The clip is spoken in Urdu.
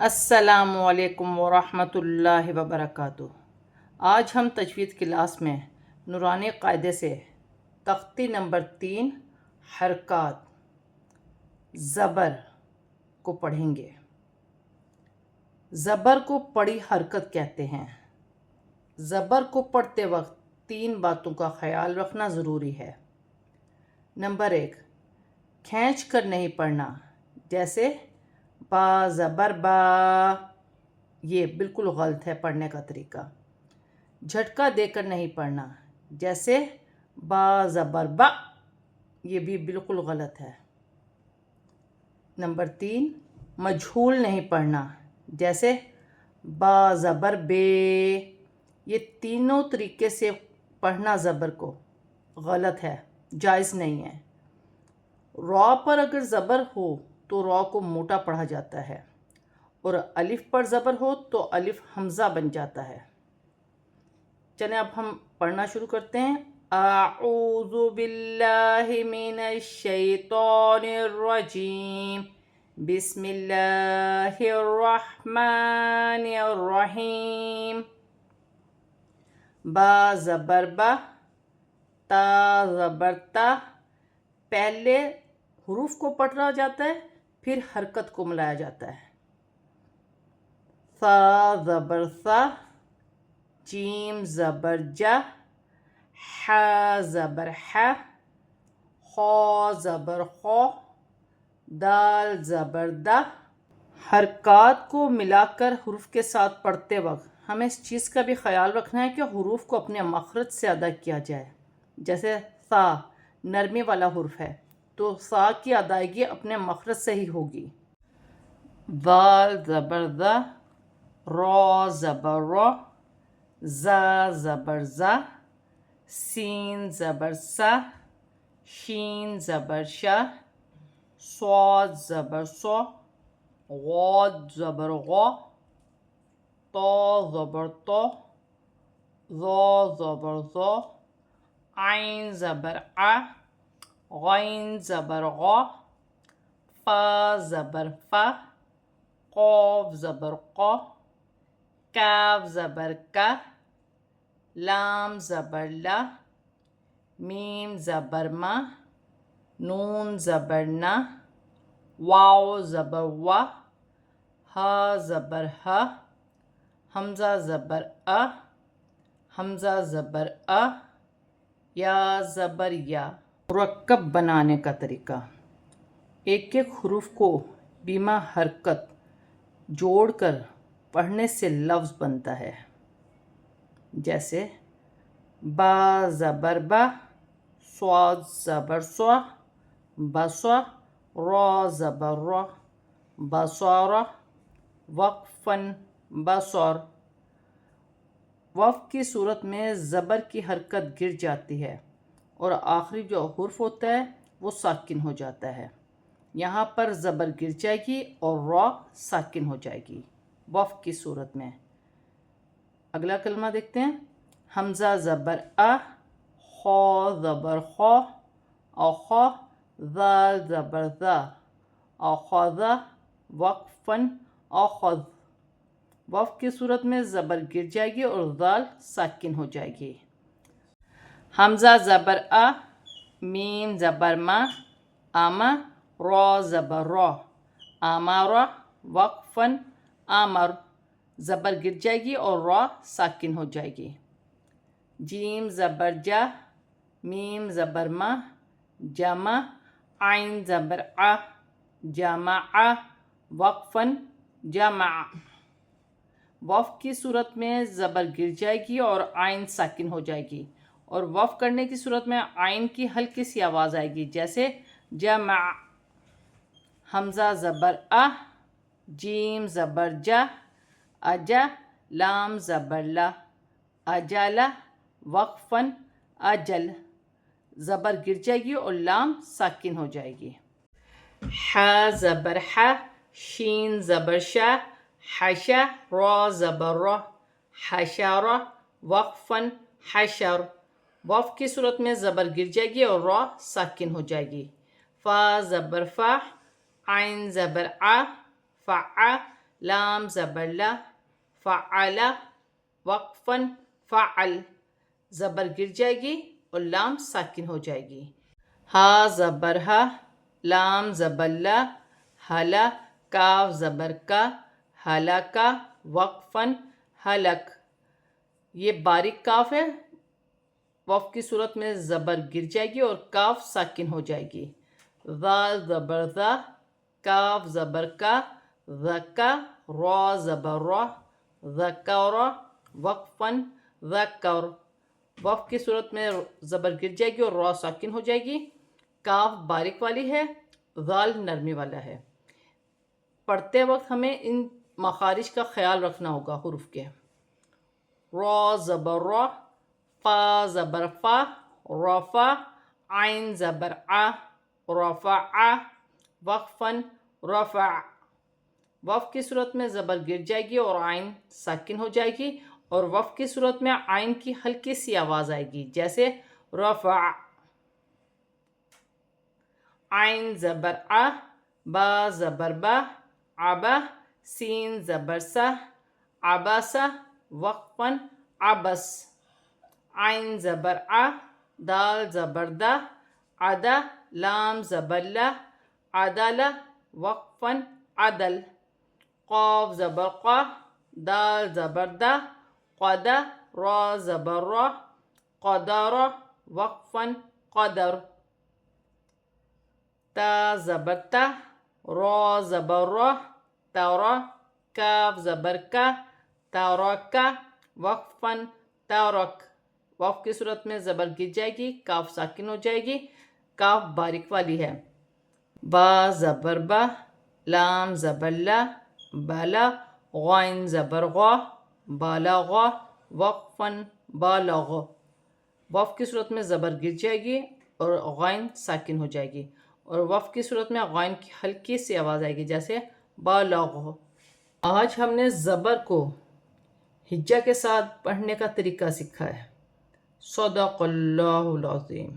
السلام علیکم ورحمۃ اللہ وبرکاتہ۔ آج ہم تجوید کلاس میں نورانی قاعدے سے تختی نمبر 3 حرکات زبر کو پڑھیں گے۔ زبر کو پڑھی حرکت کہتے ہیں۔ زبر کو پڑھتے وقت 3 باتوں کا خیال رکھنا ضروری ہے۔ نمبر 1، کھینچ کر نہیں پڑھنا، جیسے با زبر با، یہ بالکل غلط ہے پڑھنے کا طریقہ۔ جھٹکا دے کر نہیں پڑھنا، جیسے با زبر با، یہ بھی بالکل غلط ہے۔ نمبر 3، مجہول نہیں پڑھنا، جیسے با زبر بے، یہ تینوں طریقے سے پڑھنا زبر کو غلط ہے، جائز نہیں ہے۔ را پر اگر زبر ہو تو را کو موٹا پڑھا جاتا ہے، اور الف پر زبر ہو تو الف حمزہ بن جاتا ہے۔ چلیں اب ہم پڑھنا شروع کرتے ہیں۔ اعوذ باللہ من الشیطان الرجیم، بسم اللہ الرحمن الرحیم۔ با زبر با، تا زبر تا، پہلے حروف کو پڑھا جاتا ہے، پھر حرکت کو ملایا جاتا ہے۔ ثا زبر ثا، جیم زبر جا، ح زبر ح، خا زبر خا، دال زبر دا۔ حرکات کو ملا کر حروف کے ساتھ پڑھتے وقت ہمیں اس چیز کا بھی خیال رکھنا ہے کہ حروف کو اپنے مخرج سے ادا کیا جائے۔ جیسے ثا نرمی والا حرف ہے تو ثا کی ادائیگی اپنے مخرج سے ہی ہوگی۔ ذال زبر ذا، را زبر را، زا زبر زا، سین زبر سا، شین زبر شا، صاد زبر صا، غاد زبر غا، طا زبر طا، ظا زبر ظا، عین زبر ع، غین زبر غا، فا زبر فا، قاف زبر قا، کاف زبر کا، لام زبر لا، میم زبر ما، نون زبر نا، واو زبر وا، ہا زبر ہا، حمزہ زبر ا، حمزہ زبر ا، یا زبر یا۔ مرکب بنانے کا طریقہ: ایک ایک حروف کو بیما حرکت جوڑ کر پڑھنے سے لفظ بنتا ہے۔ جیسے با زبر با، صاد زبر صا، بصا، را زبر را، بصارا، وقفاً بصر۔ وقف کی صورت میں زبر کی حرکت گر جاتی ہے اور آخری جو حرف ہوتا ہے وہ ساکن ہو جاتا ہے۔ یہاں پر زبر گر جائے گی اور را ساکن ہو جائے گی وقف کی صورت میں۔ اگلا کلمہ دیکھتے ہیں۔ حمزہ زبر ا، خا زبر خا، اخا، ذال زبر ذا، اخذ، وقفاً اخذ۔ وقف کی صورت میں زبر گر جائے گی اور ذال ساکن ہو جائے گی۔ حمزہ زبر ا، میم زبر ما، اما، را زبر را، امارا، وقفاً امر۔ زبر گر جائے گی اور را ساکن ہو جائے گی۔ جیم زبر جا، میم زبر ما، جمع، عین زبر ع، جمع، وقفاً جمع۔ وقف کی صورت میں زبر گر جائے گی اور عین ساکن ہو جائے گی، اور وقف کرنے کی صورت میں عین کی ہلکی سی آواز آئے گی، جیسے جمع۔ حمزہ زبر ا، جیم زبر جا، اجا، لام زبر لا، اجل، وقفاً اجل۔ زبر گر جائے گی اور لام ساکن ہو جائے گی۔ ح زبر ح، شین زبر شا، حشا، را زبر را، حشرا، وقفاً حشر۔ وقف کی صورت میں زبر گر جائے گی اور را ساکن ہو جائے گی۔ فا زبر فا، عین زبر ع، فع، لام زبر لا، فعل وقفاً فعل، زبر گر جائے گی اور لام ساکن ہو جائے گی. ہا زبر ہا، لام زبر لا، ہلا، کاف زبر کا، ہلا کا، وقفاً ہلک. یہ باریک کاف ہے، وقف کی صورت میں زبر گر جائے گی اور کاف ساکن ہو جائے گی. ذال زبر ذا، کاف زبر کا، ذکا، را زبر را، ذکر، وقفاً ذکر. وقف کی صورت میں زبر گر جائے گی اور را ساکن ہو جائے گی. کاف باریک والی ہے، ذال نرمی والا ہے. پڑھتے وقت ہمیں ان مخارج کا خیال رکھنا ہوگا حروف کے. را زبر را، فا زبر فا، رفع، عین زبر ع، رفع، وقفاً رفع. وقف کی صورت میں زبر گر جائے گی اور عین ساکن ہو جائے گی، اور وقف کی صورت میں عین کی ہلکی سی آواز آئے گی جیسے رفع. عین زبر ع، با زبر با، عبا، سین زبر سا، عباسا، وقفاً عبس. عین زبر ع، دال زبر دا، عدا، لام زبر لا، عدل، وقفاً عدل. قاف زبر قا، دال زبر دا، قدا، را زبر را، قدر، وقفاً قدر. تا زبر تا، را زبر را، ترا، کاف زبر کا، ترک، وقفاً ترک. وقف کی صورت میں زبر گر جائے گی، کاف ساکن ہو جائے گی. کاف باریک والی ہے. با زبر با، لام زبر لا، بالا، غین زبر غا، بالغ، وقفاً بالغ. وقف کی صورت میں زبر گر جائے گی اور غین ساکن ہو جائے گی، اور وقف کی صورت میں غین کی ہلکی سی آواز آئے گی جیسے بالغ. آج ہم نے زبر کو ہجا کے ساتھ پڑھنے کا طریقہ سیکھا ہے. صدق اللہ العظیم.